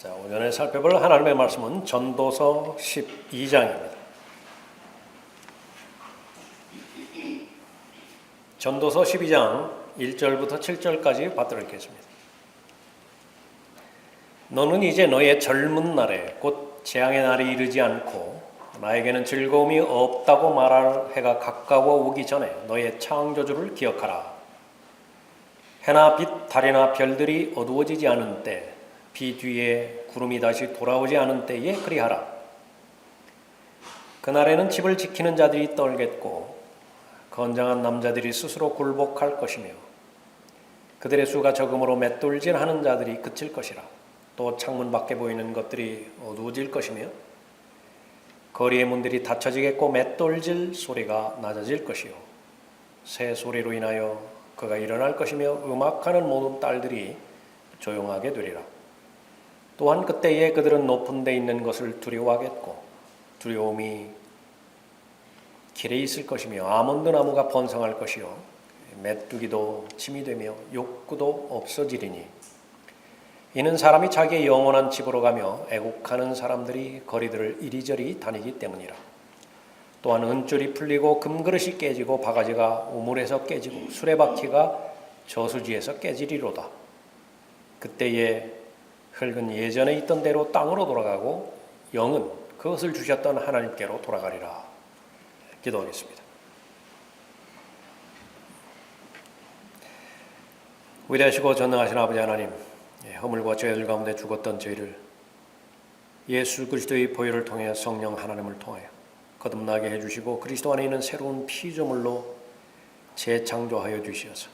자, 오전에 살펴볼 하나님의 말씀은 전도서 12장입니다. 전도서 12장 1절부터 7절까지 받들어 읽겠습니다. 너는 이제 너의 젊은 날에 곧 재앙의 날이 이르지 않고 나에게는 즐거움이 없다고 말할 해가 가까워 오기 전에 너의 창조주를 기억하라. 해나 빛, 달이나 별들이 어두워지지 않은 때, 비 뒤에 구름이 다시 돌아오지 않은 때에 그리하라. 그날에는 집을 지키는 자들이 떨겠고 건장한 남자들이 스스로 굴복할 것이며 그들의 수가 적음으로 맷돌질하는 자들이 그칠 것이라. 또 창문 밖에 보이는 것들이 어두워질 것이며 거리의 문들이 닫혀지겠고 맷돌질 소리가 낮아질 것이요 새 소리로 인하여 그가 일어날 것이며 음악하는 모든 딸들이 조용하게 되리라. 또한 그때에 그들은 높은 데 있는 것을 두려워하겠고 두려움이 길에 있을 것이며 아몬드 나무가 번성할 것이요 메뚜기도 침이 되며 욕구도 없어지리니 이는 사람이 자기의 영원한 집으로 가며 애곡하는 사람들이 거리들을 이리저리 다니기 때문이라. 또한 은줄이 풀리고 금그릇이 깨지고 바가지가 우물에서 깨지고 수레바퀴가 저수지에서 깨지리로다. 그때에 흙은 예전에 있던 대로 땅으로 돌아가고 영은 그것을 주셨던 하나님께로 돌아가리라. 기도하겠습니다. 위대하시고 전능하신 아버지 하나님, 허물과 죄들 가운데 죽었던 저희를 예수 그리스도의 보혈을 통해 성령 하나님을 통하여 거듭나게 해주시고 그리스도 안에 있는 새로운 피조물로 재창조하여 주시어서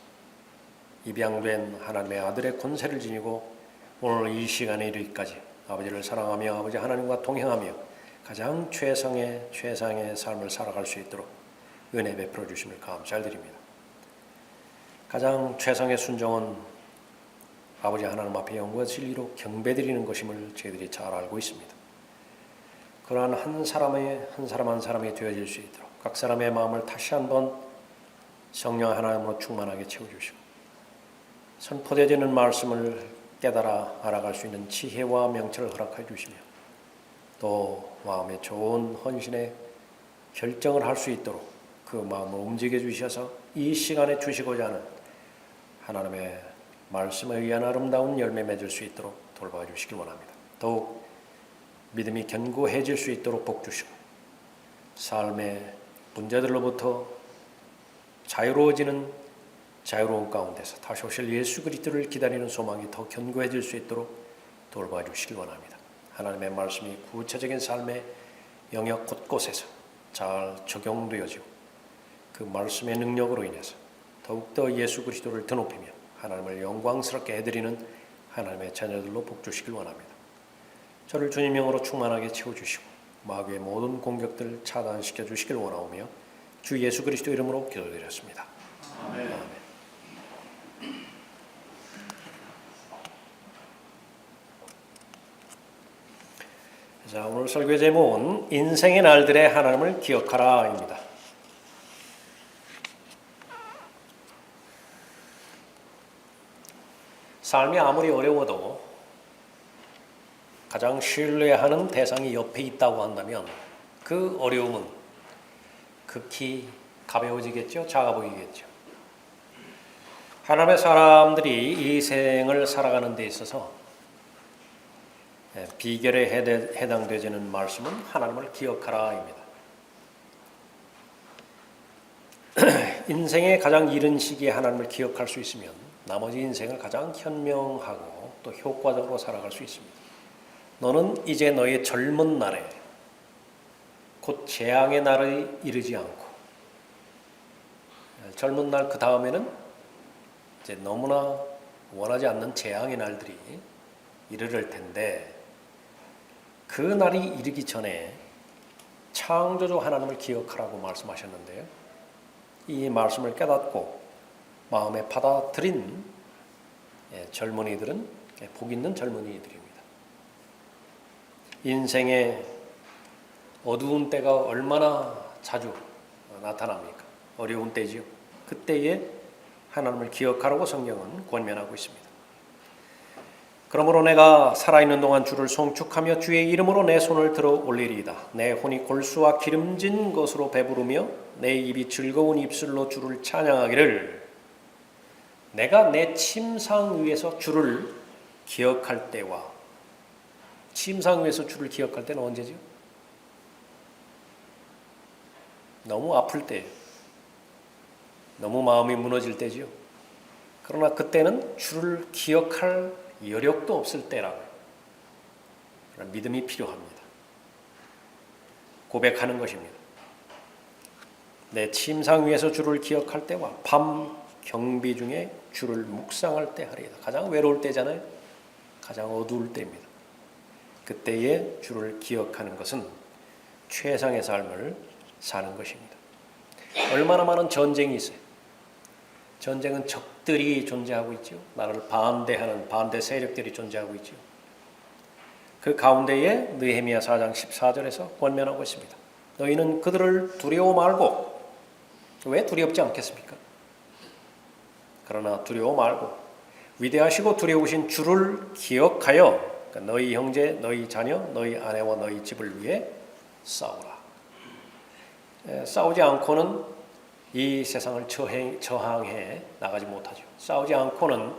입양된 하나님의 아들의 권세를 지니고 오늘 이 시간에 이르기까지 아버지를 사랑하며 아버지 하나님과 동행하며 가장 최상의 삶을 살아갈 수 있도록 은혜 베풀어 주심을 감사드립니다. 가장 최상의 순종은 아버지 하나님 앞에 영과 진리로 경배드리는 것임을 저희들이 잘 알고 있습니다. 그러한 한 사람 한 사람이 되어질 수 있도록 각 사람의 마음을 다시 한번 성령 하나님으로 충만하게 채워주시고 선포되어지는 말씀을 깨달아 알아갈 수 있는 지혜와 명철을 허락해 주시며 또 마음에 좋은 헌신의 결정을 할 수 있도록 그 마음을 움직여 주셔서 이 시간에 주시고자 하는 하나님의 말씀에 의한 아름다운 열매 맺을 수 있도록 돌봐 주시길 원합니다. 더욱 믿음이 견고해질 수 있도록 복 주시고 삶의 문제들로부터 자유로운 가운데서 다시 오실 예수 그리스도를 기다리는 소망이 더 견고해질 수 있도록 돌봐 주시길 원합니다. 하나님의 말씀이 구체적인 삶의 영역 곳곳에서 잘 적용되어지고 그 말씀의 능력으로 인해서 더욱더 예수 그리스도를 드높이며 하나님을 영광스럽게 해드리는 하나님의 자녀들로 복 주시길 원합니다. 저를 주님 영으로 충만하게 채워주시고 마귀의 모든 공격들 차단시켜 주시길 원하오며 주 예수 그리스도 이름으로 기도드렸습니다. 아멘. 아멘. 자, 오늘 설교 제목은 인생의 날들의 하나님을 기억하라입니다. 삶이 아무리 어려워도 가장 신뢰하는 대상이 옆에 있다고 한다면 그 어려움은 극히 가벼워지겠죠? 작아 보이겠죠? 하나님의 사람들이 이 생을 살아가는 데 있어서 비결에 해당되지는 말씀은 하나님을 기억하라입니다. 인생의 가장 이른 시기에 하나님을 기억할 수 있으면 나머지 인생을 가장 현명하고 또 효과적으로 살아갈 수 있습니다. 너는 이제 너의 젊은 날에 곧 재앙의 날이 이르지 않고 젊은 날 그 다음에는 이제 너무나 원하지 않는 재앙의 날들이 이르를 텐데 그 날이 이르기 전에 창조주 하나님을 기억하라고 말씀하셨는데요. 이 말씀을 깨닫고 마음에 받아들인 젊은이들은 복 있는 젊은이들입니다. 인생의 어두운 때가 얼마나 자주 나타납니까? 어려운 때지요. 그때에 하나님을 기억하라고 성경은 권면하고 있습니다. 그러므로 내가 살아있는 동안 주를 송축하며 주의 이름으로 내 손을 들어 올리리이다. 내 혼이 골수와 기름진 것으로 배부르며 내 입이 즐거운 입술로 주를 찬양하기를. 내가 내 침상 위에서 주를 기억할 때와, 침상 위에서 주를 기억할 때는 언제죠? 너무 아플 때예요. 너무 마음이 무너질 때지요. 그러나 그때는 주를 기억할 여력도 없을 때라고요. 믿음이 필요합니다. 고백하는 것입니다. 내 침상 위에서 주를 기억할 때와 밤 경비 중에 주를 묵상할 때 하리이다. 가장 외로울 때잖아요. 가장 어두울 때입니다. 그때에 주를 기억하는 것은 최상의 삶을 사는 것입니다. 얼마나 많은 전쟁이 있어요. 전쟁은 적들이 존재하고 있죠. 나를 반대하는 반대 세력들이 존재하고 있죠. 그 가운데에 느헤미야 4장 14절에서 권면하고 있습니다. 너희는 그들을 두려워 말고, 왜 두렵지 않겠습니까? 그러나 두려워 말고 위대하시고 두려우신 주를 기억하여 너희 형제, 너희 자녀, 너희 아내와 너희 집을 위해 싸우라. 싸우지 않고는 이 세상을 저항해 나가지 못하죠. 싸우지 않고는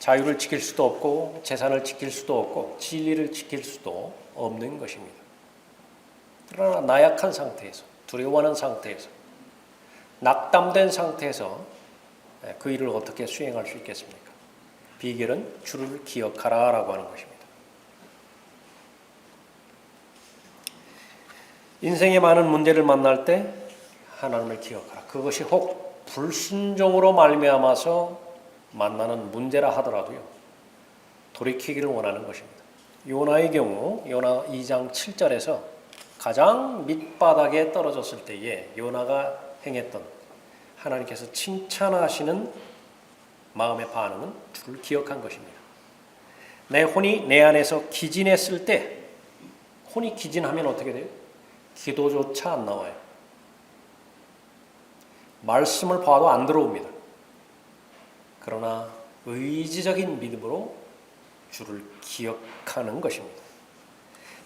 자유를 지킬 수도 없고 재산을 지킬 수도 없고 진리를 지킬 수도 없는 것입니다. 그러나 나약한 상태에서, 두려워하는 상태에서, 낙담된 상태에서 그 일을 어떻게 수행할 수 있겠습니까? 비결은 주를 기억하라라고 하는 것입니다. 인생의 많은 문제를 만날 때 하나님을 기억하라. 그것이 혹 불순종으로 말미암아서 만나는 문제라 하더라도요, 돌이키기를 원하는 것입니다. 요나의 경우 요나 2장 7절에서 가장 밑바닥에 떨어졌을 때에 요나가 행했던 하나님께서 칭찬하시는 마음의 반응은 주를 기억한 것입니다. 내 혼이 내 안에서 기진했을 때, 혼이 기진하면 어떻게 돼요? 기도조차 안 나와요. 말씀을 봐도 안 들어옵니다. 그러나 의지적인 믿음으로 주를 기억하는 것입니다.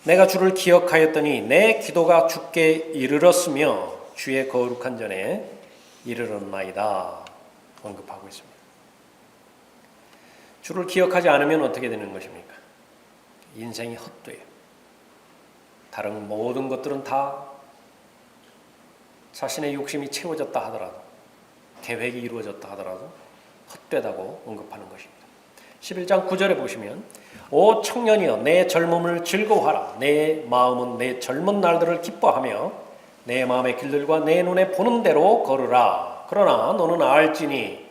내가 주를 기억하였더니 내 기도가 주께 이르렀으며 주의 거룩한 전에 이르렀나이다 언급하고 있습니다. 주를 기억하지 않으면 어떻게 되는 것입니까? 인생이 헛돼요. 다른 모든 것들은 다 자신의 욕심이 채워졌다 하더라도, 계획이 이루어졌다 하더라도 헛되다고 언급하는 것입니다. 11장 9절에 보시면 오 청년이여 내 젊음을 즐거워하라. 내 마음은 내 젊은 날들을 기뻐하며 내 마음의 길들과 내 눈에 보는 대로 걸으라. 그러나 너는 알지니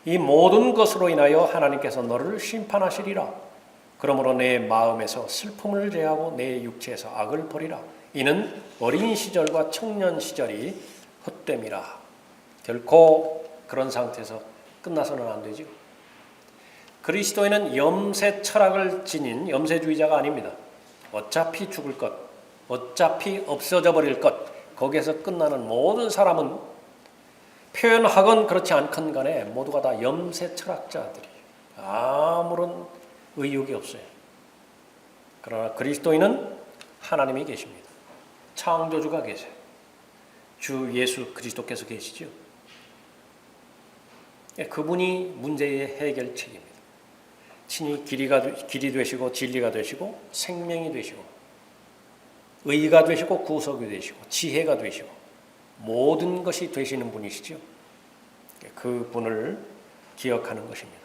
이 모든 것으로 인하여 하나님께서 너를 심판하시리라. 그러므로 내 마음에서 슬픔을 제하고 내 육체에서 악을 버리라. 이는 어린 시절과 청년 시절이 헛됨이라. 결코 그런 상태에서 끝나서는 안 되죠. 그리스도인은 염세 철학을 지닌 염세주의자가 아닙니다. 어차피 죽을 것, 어차피 없어져 버릴 것, 거기에서 끝나는 모든 사람은 표현하건 그렇지 않건 간에 모두가 다 염세 철학자들이에요. 아무런 의욕이 없어요. 그러나 그리스도인은 하나님이 계십니다. 창조주가 계세요. 주 예수 그리스도께서 계시죠. 그분이 문제의 해결책입니다. 친히 길이 되시고 진리가 되시고 생명이 되시고 의가 되시고 구속이 되시고 지혜가 되시고 모든 것이 되시는 분이시죠. 그 분을 기억하는 것입니다.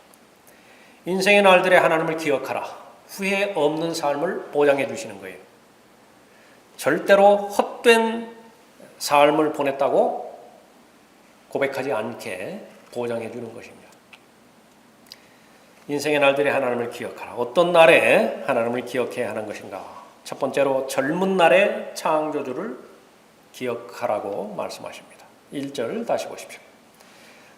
인생의 날들에 하나님을 기억하라. 후회 없는 삶을 보장해 주시는 거예요. 절대로 헛된 삶을 보냈다고 고백하지 않게 보장해 주는 것입니다. 인생의 날들에 하나님을 기억하라. 어떤 날에 하나님을 기억해야 하는 것인가? 첫 번째로 젊은 날에 창조주를 기억하라고 말씀하십니다. 1절 다시 보십시오.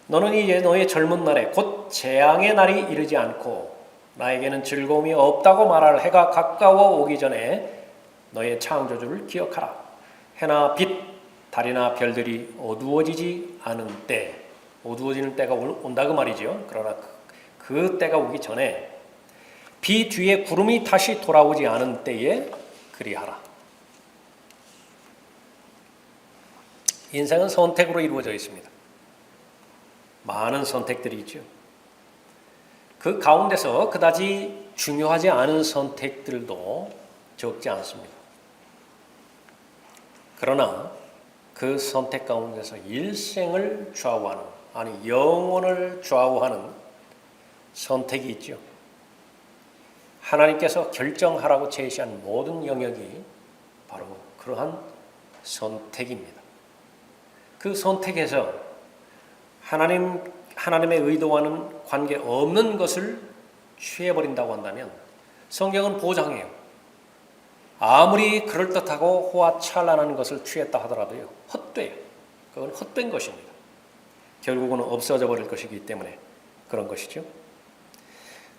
너는 이제 너의 젊은 날에 곧 재앙의 날이 이르지 않고 나에게는 즐거움이 없다고 말할 해가 가까워 오기 전에 너의 창조주를 기억하라. 해나 빛, 달이나 별들이 어두워지지 않은 때, 어두워지는 때가 온다 그 말이죠. 그러나 그 때가 오기 전에 비 뒤에 구름이 다시 돌아오지 않은 때에 그리하라. 인생은 선택으로 이루어져 있습니다. 많은 선택들이 있죠. 그 가운데서 그다지 중요하지 않은 선택들도 적지 않습니다. 그러나 그 선택 가운데서 일생을 좌우하는, 아니 영혼을 좌우하는 선택이 있죠. 하나님께서 결정하라고 제시한 모든 영역이 바로 그러한 선택입니다. 그 선택에서 하나님의 의도와는 관계없는 것을 취해버린다고 한다면 성경은 보장해요. 아무리 그럴듯하고 호화찬란한 것을 취했다 하더라도요, 헛돼요. 그건 헛된 것입니다. 결국은 없어져 버릴 것이기 때문에 그런 것이죠.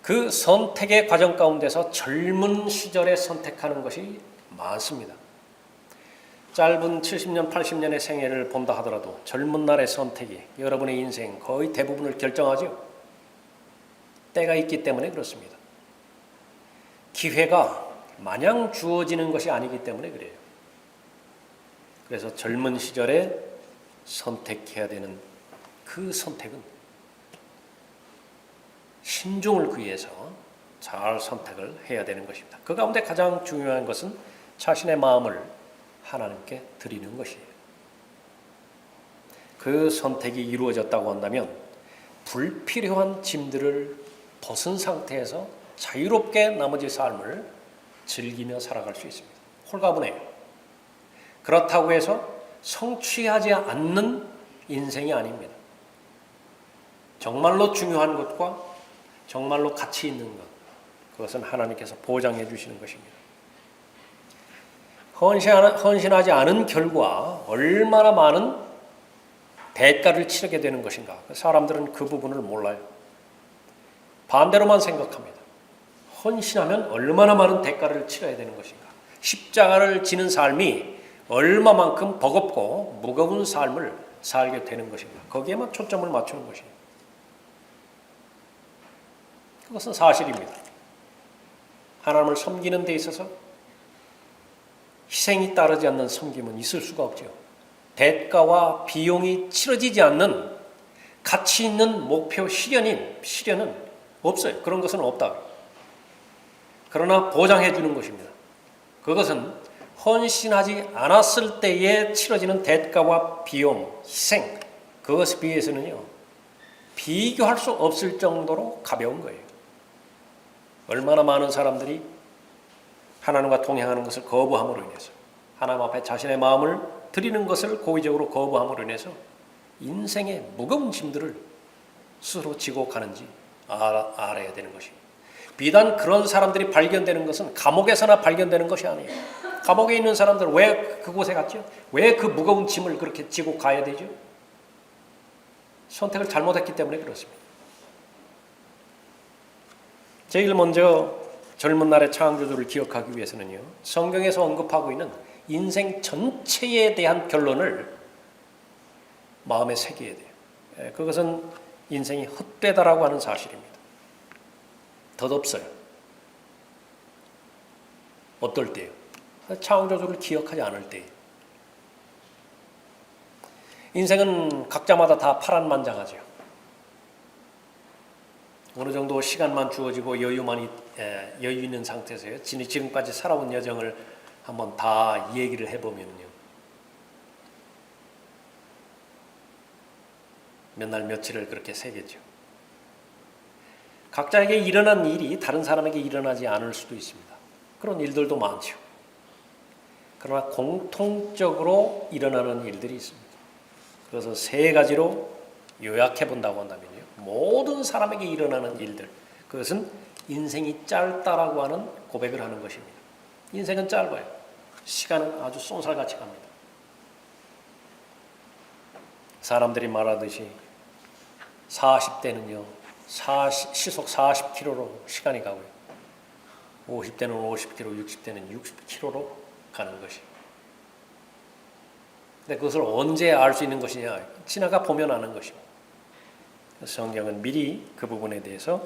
그 선택의 과정 가운데서 젊은 시절에 선택하는 것이 많습니다. 짧은 70년, 80년의 생애를 본다 하더라도 젊은 날의 선택이 여러분의 인생 거의 대부분을 결정하죠. 때가 있기 때문에 그렇습니다. 기회가 마냥 주어지는 것이 아니기 때문에 그래요. 그래서 젊은 시절에 선택해야 되는 그 선택은 신중을 기해서 잘 선택을 해야 되는 것입니다. 그 가운데 가장 중요한 것은 자신의 마음을 하나님께 드리는 것이에요. 그 선택이 이루어졌다고 한다면 불필요한 짐들을 벗은 상태에서 자유롭게 나머지 삶을 즐기며 살아갈 수 있습니다. 홀가분해요. 그렇다고 해서 성취하지 않는 인생이 아닙니다. 정말로 중요한 것과 정말로 가치 있는 것, 그것은 하나님께서 보장해 주시는 것입니다. 헌신하지 않은 결과 얼마나 많은 대가를 치르게 되는 것인가. 사람들은 그 부분을 몰라요. 반대로만 생각합니다. 헌신하면 얼마나 많은 대가를 치러야 되는 것인가. 십자가를 지는 삶이 얼마만큼 버겁고 무거운 삶을 살게 되는 것인가. 거기에만 초점을 맞추는 것입니다. 그것은 사실입니다. 하나님을 섬기는 데 있어서 희생이 따르지 않는 섬김은 있을 수가 없죠. 대가와 비용이 치러지지 않는 가치 있는 목표 실현은 없어요. 그런 것은 없다. 그러나 보장해 주는 것입니다. 그것은 헌신하지 않았을 때에 치러지는 대가와 비용, 희생, 그것에 비해서는요, 비교할 수 없을 정도로 가벼운 거예요. 얼마나 많은 사람들이 하나님과 동행하는 것을 거부함으로 인해서, 하나님 앞에 자신의 마음을 드리는 것을 고의적으로 거부함으로 인해서 인생의 무거운 짐들을 스스로 지고 가는지 알아야 되는 것입니다. 비단 그런 사람들이 발견되는 것은 감옥에서나 발견되는 것이 아니에요. 감옥에 있는 사람들은 왜 그곳에 갔죠? 왜 그 무거운 짐을 그렇게 지고 가야 되죠? 선택을 잘못했기 때문에 그렇습니다. 제일 먼저 젊은 날의 창조주를 기억하기 위해서는요, 성경에서 언급하고 있는 인생 전체에 대한 결론을 마음에 새겨야 돼요. 그것은 인생이 헛되다라고 하는 사실입니다. 덧없어요. 어떨 때요? 창조주를 기억하지 않을 때요. 인생은 각자마다 다 파란만장하죠. 어느 정도 시간만 주어지고 여유 있는 상태에서요, 지금까지 살아온 여정을 한번 다 얘기를 해보면요, 몇 날 며칠을 그렇게 새겠죠. 각자에게 일어난 일이 다른 사람에게 일어나지 않을 수도 있습니다. 그런 일들도 많죠. 그러나 공통적으로 일어나는 일들이 있습니다. 그래서 세 가지로 요약해 본다고 한다면요, 모든 사람에게 일어나는 일들, 그것은 인생이 짧다라고 하는 고백을 하는 것입니다. 인생은 짧아요. 시간은 아주 쏜살같이 갑니다. 사람들이 말하듯이 40대는요 시속 40km로 시간이 가고요, 50대는 50km, 60대는 60km로 가는 것이. 근데 그것을 언제 알 수 있는 것이냐? 지나가 보면 아는 것입니다. 성경은 미리 그 부분에 대해서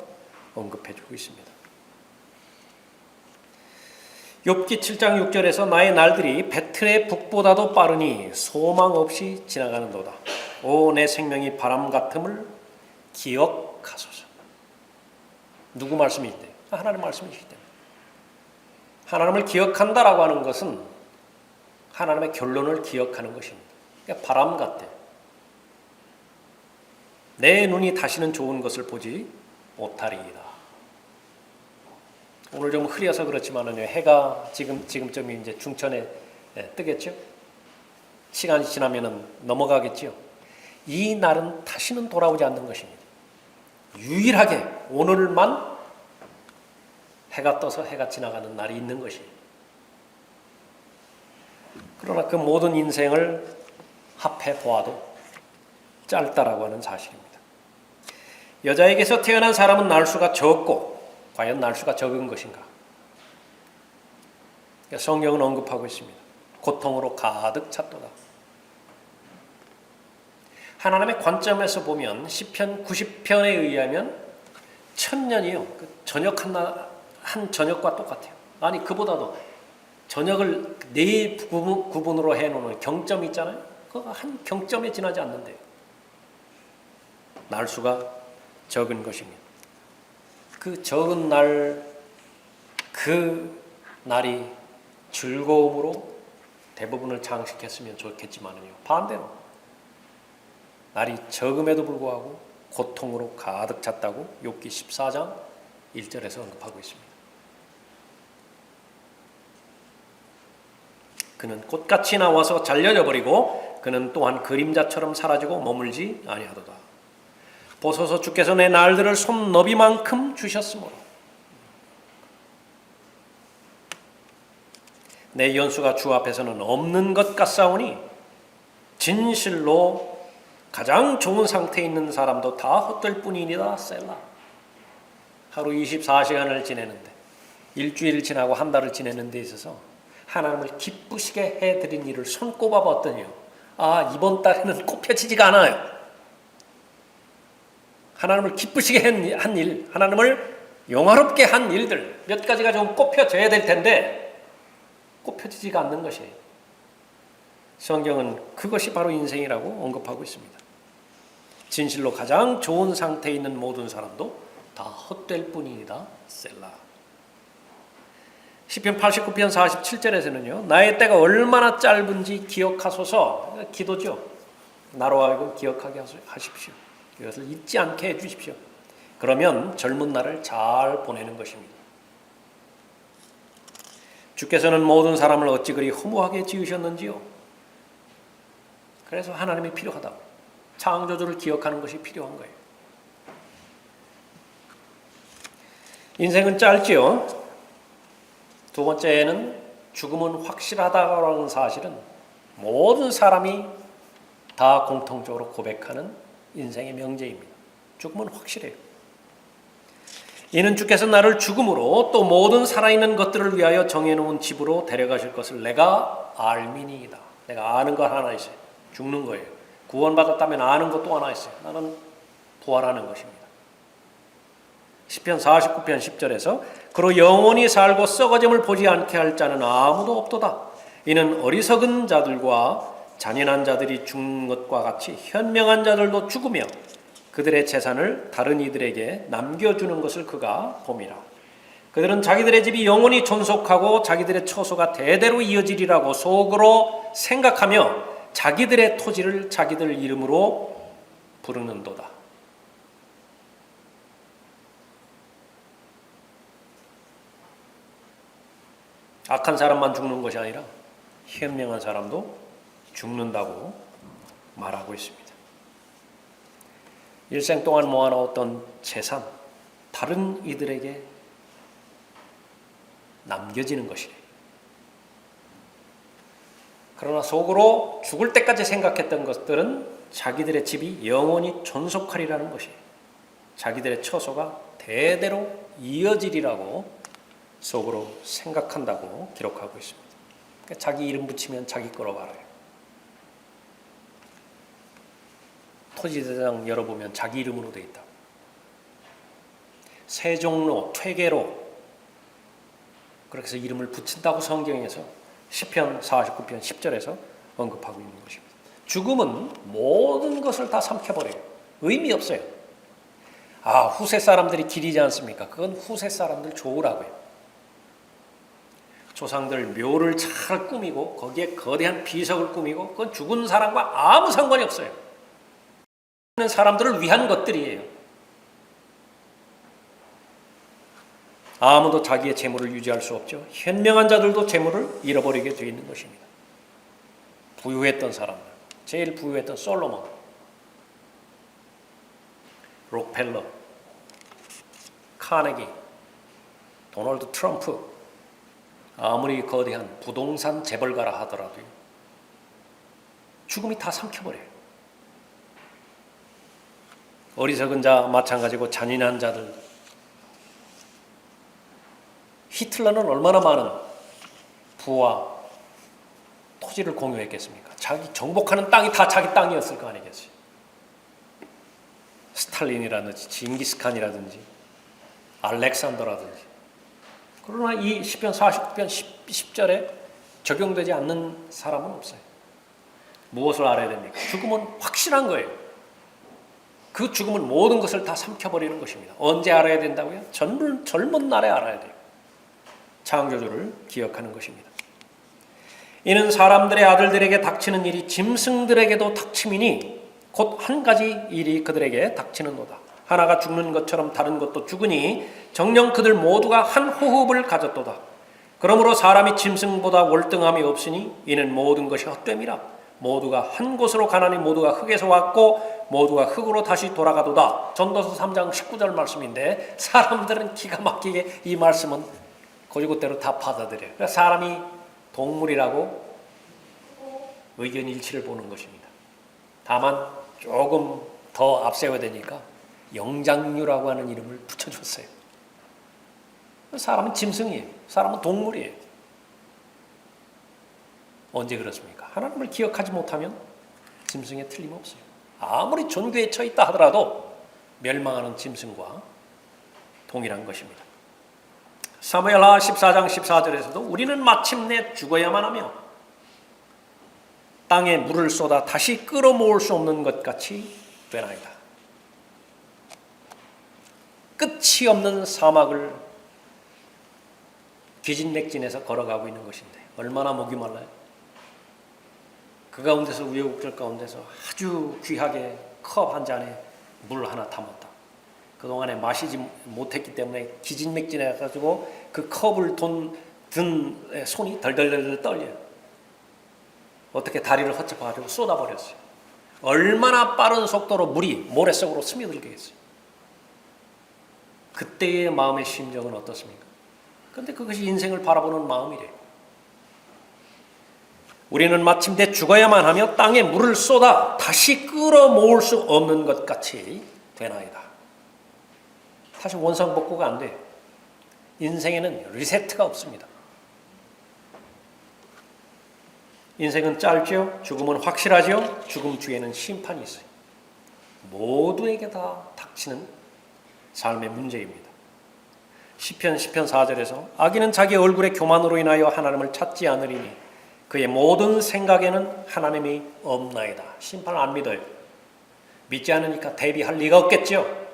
언급해주고 있습니다. 욥기 7장 6절에서 나의 날들이 배틀의 북보다도 빠르니 소망 없이 지나가는도다. 오 내 생명이 바람 같음을 기억하소서. 누구 말씀이시대? 하나님 말씀이시기 때문에. 하나님을 기억한다라고 하는 것은 하나님의 결론을 기억하는 것입니다. 그러니까 바람 같대. 내 눈이 다시는 좋은 것을 보지 못하리이다. 오늘 좀 흐려서 그렇지만은요, 해가 지금쯤 이제 중천에 뜨겠죠? 시간이 지나면은 넘어가겠죠? 이 날은 다시는 돌아오지 않는 것입니다. 유일하게 오늘만 해가 떠서 해가 지나가는 날이 있는 것이에요. 그러나 그 모든 인생을 합해 보아도 짧다라고 하는 사실입니다. 여자에게서 태어난 사람은 날수가 적고 과연 날수가 적은 것인가? 성경은 언급하고 있습니다. 고통으로 가득 찼도다. 하나님의 관점에서 보면 시편 90편에 의하면 1000년이요. 그 저녁 한 저녁과 똑같아요. 아니 그보다도 저녁을 네 구분으로 해놓는 경점이 있잖아요. 그 한 경점에 지나지 않는데요. 날수가 적은 것입니다. 그 적은 날, 그 날이 즐거움으로 대부분을 장식했으면 좋겠지만요. 반대로 날이 적음에도 불구하고 고통으로 가득 찼다고 욥기 14장 1절에서 언급하고 있습니다. 그는 꽃같이 나와서 잘려져 버리고 그는 또한 그림자처럼 사라지고 머물지 아니하도다. 보소서 주께서 내 날들을 손너비만큼 주셨으므로 내 연수가 주 앞에서는 없는 것 같사오니 진실로 가장 좋은 상태에 있는 사람도 다 헛될 뿐이니라. 셀라. 하루 24시간을 지내는데 일주일 지나고 한 달을 지내는 데 있어서 하나님을 기쁘시게 해드린 일을 손꼽아 봤더니요, 이번 달에는 꼽혀지지가 않아요. 하나님을 기쁘시게 한 일, 하나님을 영화롭게 한 일들 몇 가지가 좀 꼽혀져야 될 텐데 꼽혀지지가 않는 것이에요. 성경은 그것이 바로 인생이라고 언급하고 있습니다. 진실로 가장 좋은 상태에 있는 모든 사람도 다 헛될 뿐이다. 셀라. 시편 89편 47절에서는요, 나의 때가 얼마나 짧은지 기억하소서. 기도죠. 나로 하여금 기억하게 하십시오. 이것을 잊지 않게 해주십시오. 그러면 젊은 날을 잘 보내는 것입니다. 주께서는 모든 사람을 어찌 그리 허무하게 지으셨는지요. 그래서 하나님이 필요하다. 창조주를 기억하는 것이 필요한 거예요. 인생은 짧지요. 두 번째는 죽음은 확실하다라는 사실은 모든 사람이 다 공통적으로 고백하는 인생의 명제입니다. 죽음은 확실해요. 이는 주께서 나를 죽음으로 또 모든 살아있는 것들을 위하여 정해놓은 집으로 데려가실 것을 내가 알미니이다. 내가 아는 것 하나 있어요. 죽는 거예요. 구원받았다면 아는 것 또 하나 있어요. 나는 부활하는 것입니다. 시편 49편 10절에서 그로 영원히 살고 썩어짐을 보지 않게 할 자는 아무도 없도다. 이는 어리석은 자들과 잔인한 자들이 죽는 것과 같이 현명한 자들도 죽으며 그들의 재산을 다른 이들에게 남겨주는 것을 그가 봄이라. 그들은 자기들의 집이 영원히 존속하고 자기들의 처소가 대대로 이어지리라고 속으로 생각하며 자기들의 토지를 자기들 이름으로 부르는도다. 악한 사람만 죽는 것이 아니라 현명한 사람도 죽는다고 말하고 있습니다. 일생 동안 모아놓았던 재산, 다른 이들에게 남겨지는 것이래. 그러나 속으로 죽을 때까지 생각했던 것들은 자기들의 집이 영원히 존속하리라는 것이에요. 자기들의 처소가 대대로 이어지리라고 속으로 생각한다고 기록하고 있습니다. 그러니까 자기 이름 붙이면 자기 거로 말해요. 토지대장 열어보면 자기 이름으로 되어 있다. 세종로, 퇴계로 그렇게 해서 이름을 붙인다고 성경에서 시편 49편 10절에서 언급하고 있는 것입니다. 죽음은 모든 것을 다 삼켜버려요. 의미 없어요. 후세 사람들이 길이지 않습니까? 그건 후세 사람들 좋으라고요. 조상들 묘를 잘 꾸미고 거기에 거대한 비석을 꾸미고 그건 죽은 사람과 아무 상관이 없어요. 사람들을 위한 것들이에요. 아무도 자기의 재물을 유지할 수 없죠. 현명한 자들도 재물을 잃어버리게 되어 있는 것입니다. 부유했던 사람들, 제일 부유했던 솔로몬, 록펠러, 카네기, 도널드 트럼프, 아무리 거대한 부동산 재벌가라 하더라도요, 죽음이 다 삼켜버려요. 어리석은 자 마찬가지고 잔인한 자들, 히틀러는 얼마나 많은 부와 토지를 공유했겠습니까? 자기 정복하는 땅이 다 자기 땅이었을 거 아니겠어요? 스탈린이라든지 징기스칸이라든지 알렉산더라든지. 그러나 이 시편 49편 10절에 적용되지 않는 사람은 없어요. 무엇을 알아야 됩니까? 죽음은 확실한 거예요. 그 죽음은 모든 것을 다 삼켜버리는 것입니다. 언제 알아야 된다고요? 젊은 날에 알아야 돼요. 창조주를 기억하는 것입니다. 이는 사람들의 아들들에게 닥치는 일이 짐승들에게도 닥침이니 곧 한 가지 일이 그들에게 닥치는도다. 하나가 죽는 것처럼 다른 것도 죽으니 정녕 그들 모두가 한 호흡을 가졌도다. 그러므로 사람이 짐승보다 월등함이 없으니 이는 모든 것이 헛됨이라. 모두가 한 곳으로 가나니 모두가 흑에서 왔고 모두가 흑으로 다시 돌아가도다. 전도서 3장 19절 말씀인데 사람들은 기가 막히게 이 말씀은 고지고대로 다 받아들여요. 그러니까 사람이 동물이라고 의견 일치를 보는 것입니다. 다만 조금 더 앞세워야 되니까 영장류라고 하는 이름을 붙여줬어요. 사람은 짐승이에요. 사람은 동물이에요. 언제 그렇습니까? 하나님을 기억하지 못하면 짐승에 틀림없어요. 아무리 존귀에 처있다 하더라도 멸망하는 짐승과 동일한 것입니다. 사무엘하 14장 14절에서도 우리는 마침내 죽어야만 하며 땅에 물을 쏟아 다시 끌어모을 수 없는 것 같이 되나이다. 끝이 없는 사막을 기진맥진해서 걸어가고 있는 것인데 얼마나 목이 말라요. 그 가운데서 우여곡절 가운데서 아주 귀하게 컵 한 잔에 물 하나 담았다. 그동안에 마시지 못했기 때문에 기진맥진해가지고 그 컵을 든 손이 덜덜덜 떨려요. 어떻게 다리를 헛잡아가지고 쏟아버렸어요. 얼마나 빠른 속도로 물이 모래 속으로 스며들겠어요. 그때의 마음의 심정은 어떻습니까? 그런데 그것이 인생을 바라보는 마음이래요. 우리는 마침내 죽어야만 하며 땅에 물을 쏟아 다시 끌어모을 수 없는 것 같이 되나이다. 다시 원상복구가 안 돼요. 인생에는 리세트가 없습니다. 인생은 짧죠. 죽음은 확실하죠. 죽음 뒤에는 심판이 있어요. 모두에게 다 닥치는 삶의 문제입니다. 시편 4절에서 악인은 자기 얼굴의 교만으로 인하여 하나님을 찾지 않으리니 그의 모든 생각에는 하나님이 없나이다. 심판을 안 믿어요. 믿지 않으니까 대비할 리가 없겠죠.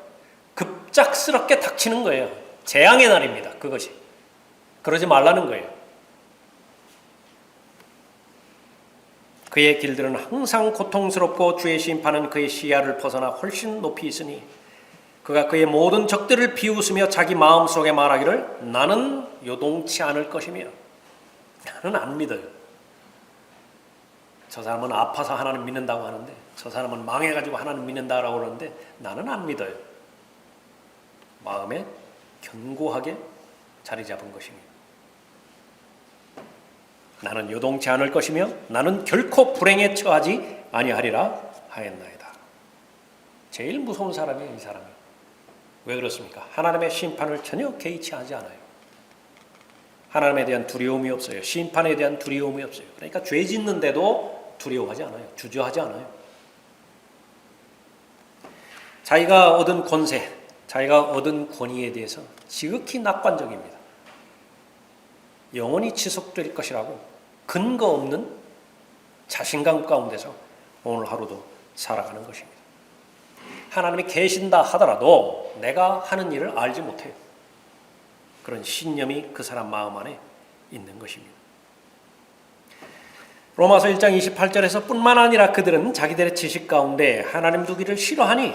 급작스럽게 닥치는 거예요. 재앙의 날입니다. 그것이. 그러지 말라는 거예요. 그의 길들은 항상 고통스럽고 주의 심판은 그의 시야를 벗어나 훨씬 높이 있으니 그가 그의 모든 적들을 비웃으며 자기 마음속에 말하기를 나는 요동치 않을 것이며 나는 안 믿어요. 저 사람은 아파서 하나님 믿는다고 하는데 저 사람은 망해가지고 하나님 믿는다고 그러는데 나는 안 믿어요. 마음에 견고하게 자리 잡은 것입니다. 나는 요동치 않을 것이며 나는 결코 불행에 처하지 아니하리라 하였나이다. 제일 무서운 사람이에요. 이 사람이. 왜 그렇습니까? 하나님의 심판을 전혀 개의치 하지 않아요. 하나님에 대한 두려움이 없어요. 심판에 대한 두려움이 없어요. 그러니까 죄 짓는데도 두려워하지 않아요. 주저하지 않아요. 자기가 얻은 권세, 자기가 얻은 권위에 대해서 지극히 낙관적입니다. 영원히 지속될 것이라고 근거 없는 자신감 가운데서 오늘 하루도 살아가는 것입니다. 하나님이 계신다 하더라도 내가 하는 일을 알지 못해요. 그런 신념이 그 사람 마음 안에 있는 것입니다. 로마서 1장 28절에서 뿐만 아니라 그들은 자기들의 지식 가운데 하나님 두기를 싫어하니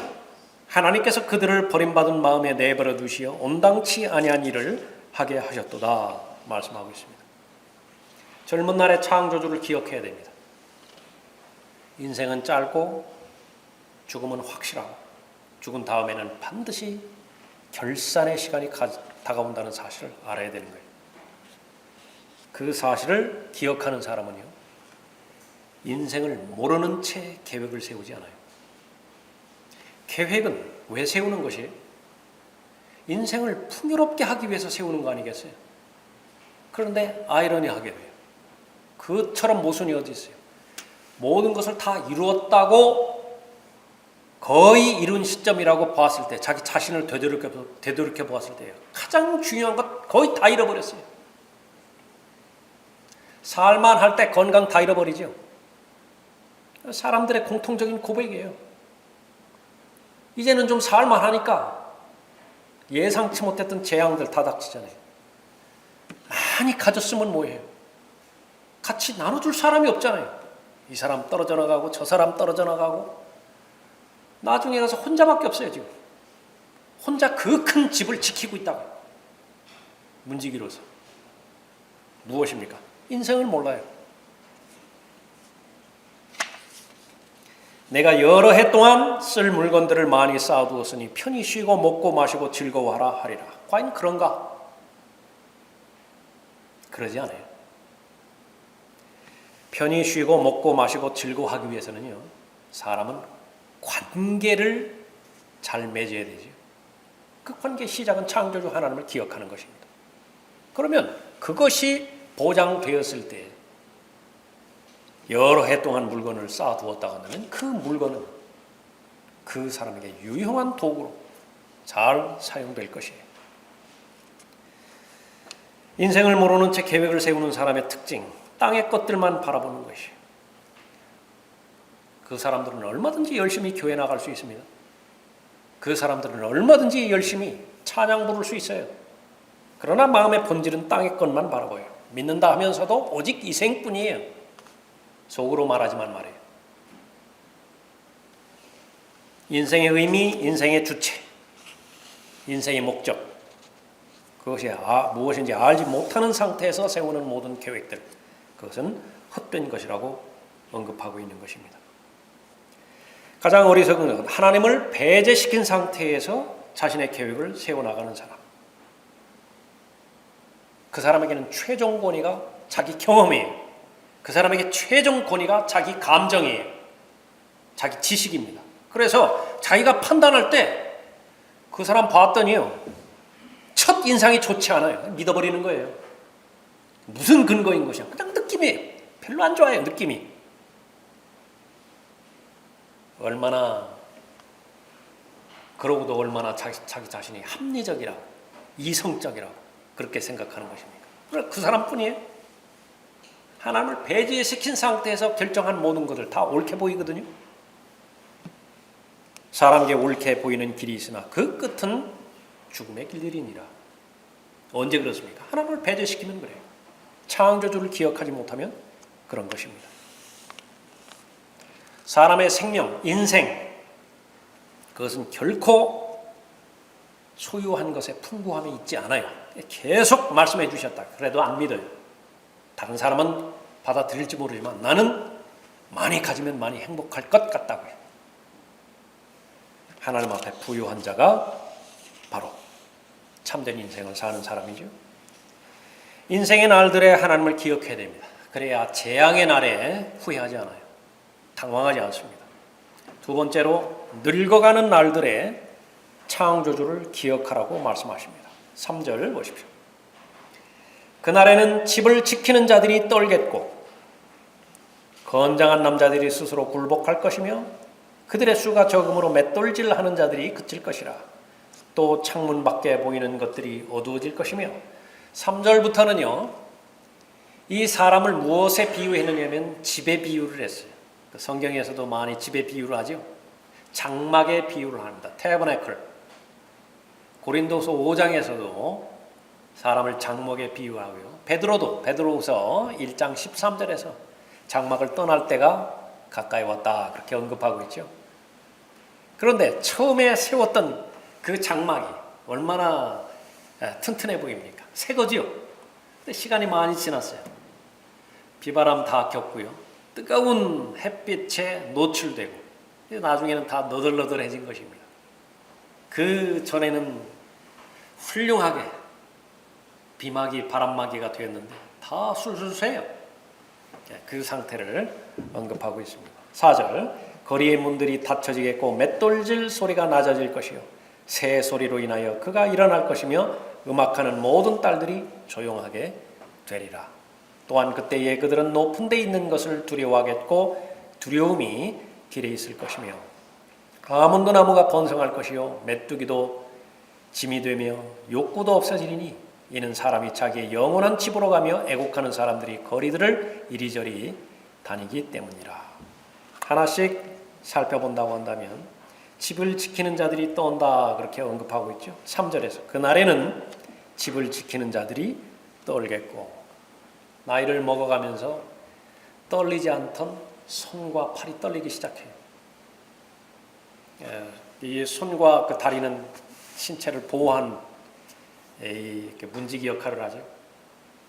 하나님께서 그들을 버림받은 마음에 내버려 두시어 온당치 아니한 일을 하게 하셨도다 말씀하고 있습니다. 젊은 날의 창조주를 기억해야 됩니다. 인생은 짧고 죽음은 확실하고 죽은 다음에는 반드시 결산의 시간이 다가온다는 사실을 알아야 되는 거예요. 그 사실을 기억하는 사람은요, 인생을 모르는 채 계획을 세우지 않아요. 계획은 왜 세우는 것이에요? 인생을 풍요롭게 하기 위해서 세우는 거 아니겠어요? 그런데 아이러니하게 돼요. 그처럼 모순이 어디 있어요? 모든 것을 다 이루었다고 거의 이룬 시점이라고 봤을 때, 자기 자신을 되돌이켜 보았을 때 가장 중요한 것 거의 다 잃어버렸어요. 살만 할 때 건강 다 잃어버리죠. 사람들의 공통적인 고백이에요. 이제는 좀 살만 하니까 예상치 못했던 재앙들 다 닥치잖아요. 많이 가졌으면 뭐예요? 같이 나눠줄 사람이 없잖아요. 이 사람 떨어져 나가고 저 사람 떨어져 나가고 나중에 가서 혼자밖에 없어요. 지금 혼자 그 큰 집을 지키고 있다고. 문지기로서. 무엇입니까? 인생을 몰라요. 내가 여러 해 동안 쓸 물건들을 많이 쌓아두었으니 편히 쉬고 먹고 마시고 즐거워하라 하리라. 과연 그런가? 그러지 않아요. 편히 쉬고 먹고 마시고 즐거워하기 위해서는요, 사람은 관계를 잘 맺어야 되죠. 그 관계의 시작은 창조주 하나님을 기억하는 것입니다. 그러면 그것이 보장되었을 때 여러 해 동안 물건을 쌓아두었다고 한다면 그 물건은 그 사람에게 유용한 도구로 잘 사용될 것이에요. 인생을 모르는 채 계획을 세우는 사람의 특징, 땅의 것들만 바라보는 것이에요. 그 사람들은 얼마든지 열심히 교회 나갈 수 있습니다. 그 사람들은 얼마든지 열심히 찬양 부를 수 있어요. 그러나 마음의 본질은 땅의 것만 바라보여요. 믿는다 하면서도 오직 이 생뿐이에요. 속으로 말하지만 말이에요. 인생의 의미, 인생의 주체, 인생의 목적, 그것이 무엇인지 알지 못하는 상태에서 세우는 모든 계획들, 그것은 헛된 것이라고 언급하고 있는 것입니다. 가장 어리석은 것은 하나님을 배제시킨 상태에서 자신의 계획을 세워나가는 사람. 그 사람에게는 최종 권위가 자기 경험이에요. 그 사람에게 최종 권위가 자기 감정이에요. 자기 지식입니다. 그래서 자기가 판단할 때 그 사람 봤더니요, 첫 인상이 좋지 않아요. 믿어버리는 거예요. 무슨 근거인 것이야? 그냥 느낌이에요. 별로 안 좋아요. 느낌이. 그러고도 얼마나 자기 자신이 합리적이라고, 이성적이라고 그렇게 생각하는 것입니까? 그 사람뿐이에요. 하나님을 배제시킨 상태에서 결정한 모든 것을 다 옳게 보이거든요. 사람에게 옳게 보이는 길이 있으나 그 끝은 죽음의 길이니라. 언제 그렇습니까? 하나님을 배제시키면 그래요. 창조주를 기억하지 못하면 그런 것입니다. 사람의 생명, 인생, 그것은 결코 소유한 것에 풍부함이 있지 않아요. 계속 말씀해 주셨다. 그래도 안 믿어요. 다른 사람은 받아들일지 모르지만 나는 많이 가지면 많이 행복할 것 같다고요. 하나님 앞에 부유한 자가 바로 참된 인생을 사는 사람이죠. 인생의 날들에 하나님을 기억해야 됩니다. 그래야 재앙의 날에 후회하지 않아요. 당황하지 않습니다. 두 번째로 늙어가는 날들에 창조주를 기억하라고 말씀하십니다. 3절 보십시오. 그날에는 집을 지키는 자들이 떨겠고 건장한 남자들이 스스로 굴복할 것이며 그들의 수가 적음으로 맷돌질하는 자들이 그칠 것이라. 또 창문 밖에 보이는 것들이 어두워질 것이며 3절부터는요, 이 사람을 무엇에 비유했느냐면 집에 비유를 했어요. 성경에서도 많이 집에 비유를 하죠. 장막에 비유를 합니다. 태버네클. 고린도서 5장에서도 사람을 장막에 비유하고요. 베드로후서 1장 13절에서 장막을 떠날 때가 가까이 왔다 그렇게 언급하고 있죠. 그런데 처음에 세웠던 그 장막이 얼마나 튼튼해 보입니까? 새 거지요. 근데 시간이 많이 지났어요. 비바람 다 겪고요. 뜨거운 햇빛에 노출되고 나중에는 다 너덜너덜해진 것입니다. 그 전에는 훌륭하게 비마기, 바람마기가 되었는데 다 술술 쇠요. 그 상태를 언급하고 있습니다. 4절 거리의 문들이 닫혀지겠고 맷돌질 소리가 낮아질 것이요 새 소리로 인하여 그가 일어날 것이며 음악하는 모든 딸들이 조용하게 되리라. 또한 그때에 그들은 높은 데 있는 것을 두려워하겠고 두려움이 길에 있을 것이며 아몬드 나무가 번성할 것이요 메뚜기도 짐이 되며 욕구도 없어지리니 이는 사람이 자기의 영원한 집으로 가며 애곡하는 사람들이 거리들을 이리저리 다니기 때문이라. 하나씩 살펴본다고 한다면 집을 지키는 자들이 떠온다 그렇게 언급하고 있죠. 3절에서 그날에는 집을 지키는 자들이 떠올겠고 나이를 먹어가면서 떨리지 않던 손과 팔이 떨리기 시작해요. 이 손과 그 다리는 신체를 보호한 문지기 역할을 하죠.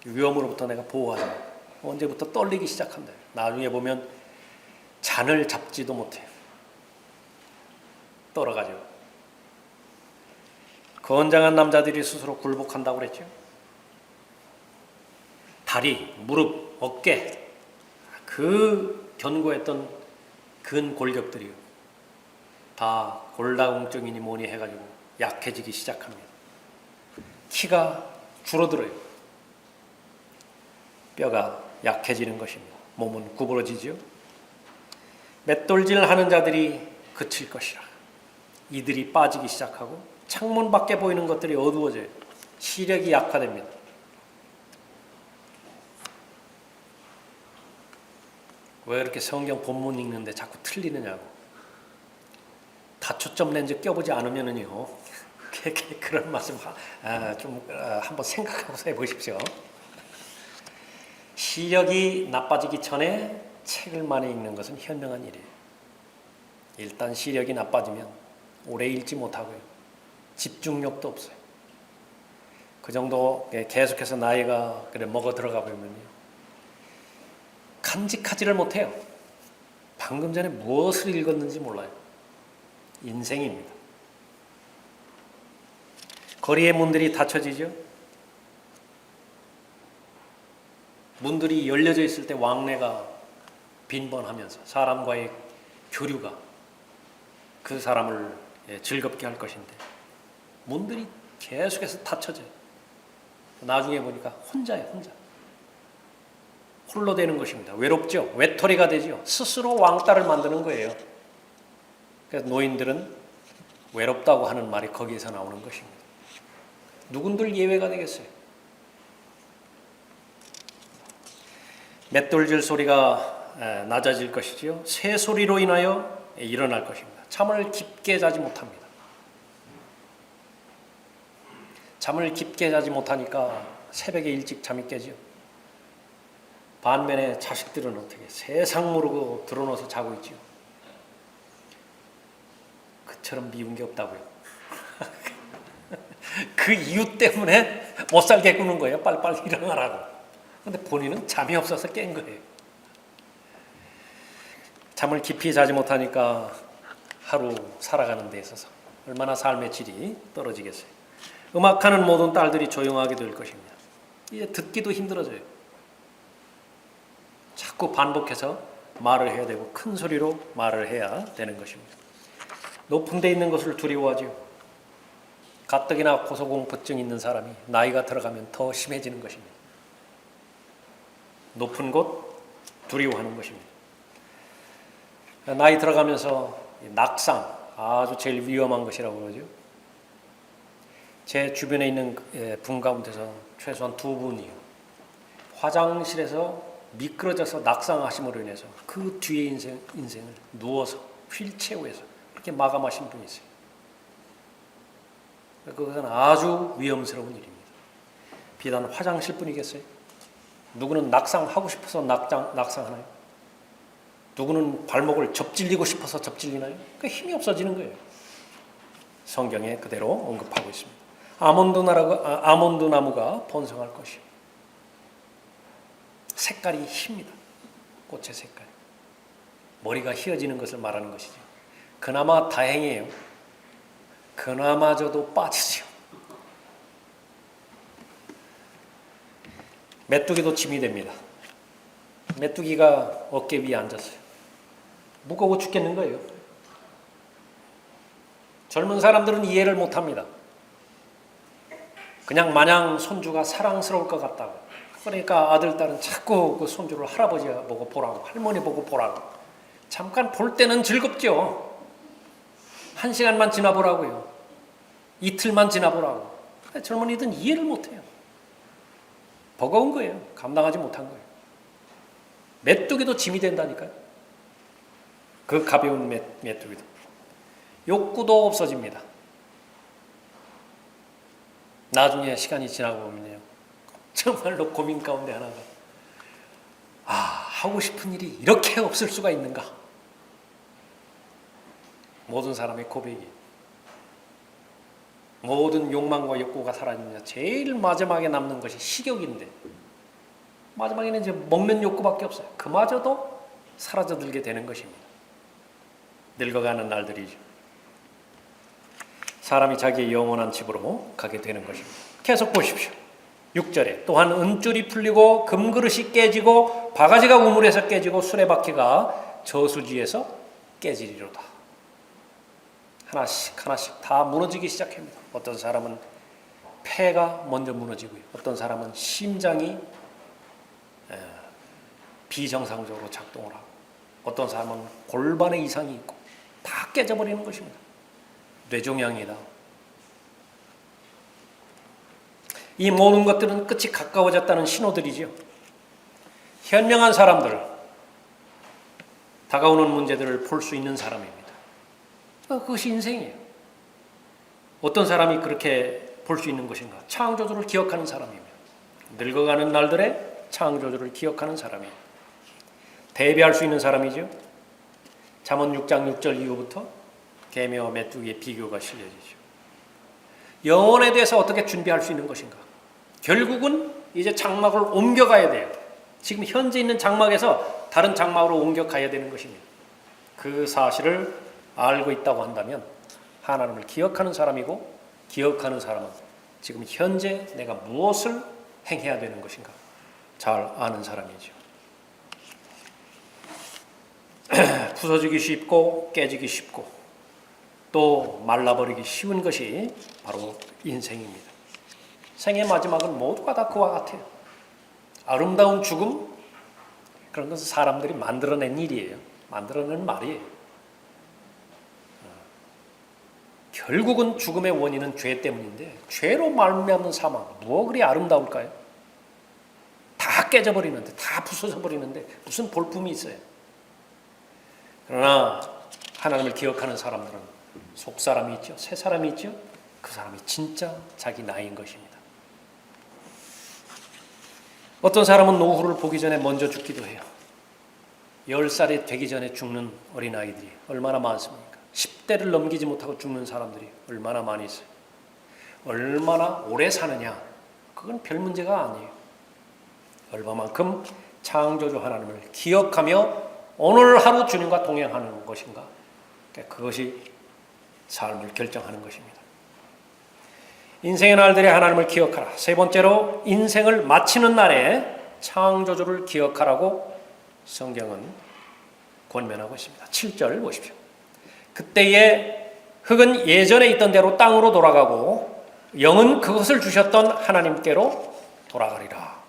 위험으로부터 내가 보호하자. 언제부터 떨리기 시작한다. 나중에 보면 잔을 잡지도 못해요. 떨어가죠. 건장한 남자들이 스스로 굴복한다고 그랬죠. 다리, 무릎, 어깨 그 견고했던 근 골격들이요. 다 골다공증이니 뭐니 해가지고 약해지기 시작합니다. 키가 줄어들어요. 뼈가 약해지는 것입니다. 몸은 구부러지죠. 맷돌질 하는 자들이 그칠 것이라. 이들이 빠지기 시작하고 창문 밖에 보이는 것들이 어두워져요. 시력이 약화됩니다. 왜 이렇게 성경 본문 읽는데 자꾸 틀리느냐고. 다초점 렌즈 껴보지 않으면은요. 그런 말씀 좀 한번 생각하고 해보십시오. 시력이 나빠지기 전에 책을 많이 읽는 것은 현명한 일이에요. 일단 시력이 나빠지면 오래 읽지 못하고요. 집중력도 없어요. 그 정도 계속해서 나이가 먹어 들어가 보면요. 간직하지를 못해요. 방금 전에 무엇을 읽었는지 몰라요. 인생입니다. 거리의 문들이 닫혀지죠. 문들이 열려져 있을 때 왕래가 빈번하면서 사람과의 교류가 그 사람을 즐겁게 할 것인데 문들이 계속해서 닫혀져요. 나중에 보니까 혼자예요. 혼자. 홀로 되는 것입니다. 외롭죠. 외톨이가 되죠. 스스로 왕따를 만드는 거예요. 그래서 노인들은 외롭다고 하는 말이 거기에서 나오는 것입니다. 누군들 예외가 되겠어요. 맷돌질 소리가 낮아질 것이지요. 새 소리로 인하여 일어날 것입니다. 잠을 깊게 자지 못합니다. 잠을 깊게 자지 못하니까 새벽에 일찍 잠이 깨죠. 반면에 자식들은 어떻게 세상 모르고 드러눠서 자고 있죠. 그처럼 미운 게 없다고요. 그 이유 때문에 못 살게 구는 거예요. 빨리빨리 일어나라고. 근데 본인은 잠이 없어서 깬 거예요. 잠을 깊이 자지 못하니까 하루 살아가는 데 있어서 얼마나 삶의 질이 떨어지겠어요. 음악하는 모든 딸들이 조용하게 될 것입니다. 이제 듣기도 힘들어져요. 자꾸 반복해서 말을 해야 되고 큰 소리로 말을 해야 되는 것입니다. 높은 데 있는 것을 두려워하죠. 가뜩이나 고소공포증 있는 사람이 나이가 들어가면 더 심해지는 것입니다. 높은 곳 두려워하는 것입니다. 나이 들어가면서 낙상 아주 제일 위험한 것이라고 그러죠. 제 주변에 있는 분 가운데서 최소한 2분이 화장실에서 미끄러져서 낙상하심으로 인해서 그 뒤에 인생을 누워서 휠체어에서 그렇게 마감하신 분이 있어요. 그것은 아주 위험스러운 일입니다. 비단 화장실뿐이겠어요? 누구는 낙상하고 싶어서 낙상하나요? 누구는 발목을 접질리고 싶어서 접질리나요? 그 힘이 없어지는 거예요. 성경에 그대로 언급하고 있습니다. 아몬드 나무가 번성할 것이요. 색깔이 힙니다. 꽃의 색깔. 머리가 휘어지는 것을 말하는 것이죠. 그나마 다행이에요. 그나마저도 빠지죠. 메뚜기도 짐이 됩니다. 메뚜기가 어깨 위에 앉았어요. 무거워 죽겠는 거예요. 젊은 사람들은 이해를 못합니다. 그냥 마냥 손주가 사랑스러울 것 같다고. 그러니까 아들, 딸은 자꾸 그 손주를 할아버지 보고 보라고, 할머니 보고 보라고. 잠깐 볼 때는 즐겁죠. 1시간만 지나보라고요. 이틀만 지나보라고. 젊은이들은 이해를 못해요. 버거운 거예요. 감당하지 못한 거예요. 메뚜기도 짐이 된다니까요. 그 가벼운 메뚜기도. 욕구도 없어집니다. 나중에 시간이 지나고 보면요. 정말로 고민 가운데 하나가 하고 싶은 일이 이렇게 없을 수가 있는가. 모든 사람의 고백이 모든 욕망과 욕구가 사라지면 제일 마지막에 남는 것이 식욕인데 마지막에는 이제 먹는 욕구밖에 없어요. 그마저도 사라져들게 되는 것입니다. 늙어가는 날들이죠. 사람이 자기의 영원한 집으로 가게 되는 것입니다. 계속 보십시오. 6절에 또한 은줄이 풀리고 금그릇이 깨지고 바가지가 우물에서 깨지고 수레바퀴가 저수지에서 깨지리로다. 하나씩 다 무너지기 시작합니다. 어떤 사람은 폐가 먼저 무너지고요. 어떤 사람은 심장이 비정상적으로 작동을 하고 어떤 사람은 골반에 이상이 있고 다 깨져버리는 것입니다. 뇌종양이다. 이 모든 것들은 끝이 가까워졌다는 신호들이죠. 현명한 사람들, 다가오는 문제들을 볼 수 있는 사람입니다. 그것이 인생이에요. 어떤 사람이 그렇게 볼 수 있는 것인가? 창조주를 기억하는 사람입니다. 늙어가는 날들의 창조주를 기억하는 사람이에요. 대비할 수 있는 사람이죠. 잠언 6장 6절 이후부터 개미와 메뚜기의 비교가 실려지죠. 영혼에 대해서 어떻게 준비할 수 있는 것인가? 결국은 이제 장막을 옮겨가야 돼요. 지금 현재 있는 장막에서 다른 장막으로 옮겨가야 되는 것입니다. 그 사실을 알고 있다고 한다면 하나님을 기억하는 사람이고 기억하는 사람은 지금 현재 내가 무엇을 행해야 되는 것인가 잘 아는 사람이죠. 부서지기 쉽고 깨지기 쉽고 또 말라버리기 쉬운 것이 바로 인생입니다. 생의 마지막은 모두가 다 그와 같아요. 아름다운 죽음, 그런 것은 사람들이 만들어낸 일이에요. 만들어낸 말이에요. 결국은 죽음의 원인은 죄 때문인데 죄로 말미암는 사망, 뭐가 그리 아름다울까요? 다 깨져버리는데, 다 부서져버리는데 무슨 볼품이 있어요? 그러나 하나님을 기억하는 사람들은 속사람이 있죠. 새 사람이 있죠. 그 사람이 진짜 자기 나이인 것입니다. 어떤 사람은 노후를 보기 전에 먼저 죽기도 해요. 10살이 되기 전에 죽는 어린아이들이 얼마나 많습니까? 10대를 넘기지 못하고 죽는 사람들이 얼마나 많이 있어요. 얼마나 오래 사느냐, 그건 별 문제가 아니에요. 얼마만큼 창조주 하나님을 기억하며 오늘 하루 주님과 동행하는 것인가, 그것이 삶을 결정하는 것입니다. 인생의 날들에 하나님을 기억하라. 세 번째로 인생을 마치는 날에 창조주를 기억하라고 성경은 권면하고 있습니다. 7절 보십시오. 그때의 흙은 예전에 있던 대로 땅으로 돌아가고 영은 그것을 주셨던 하나님께로 돌아가리라.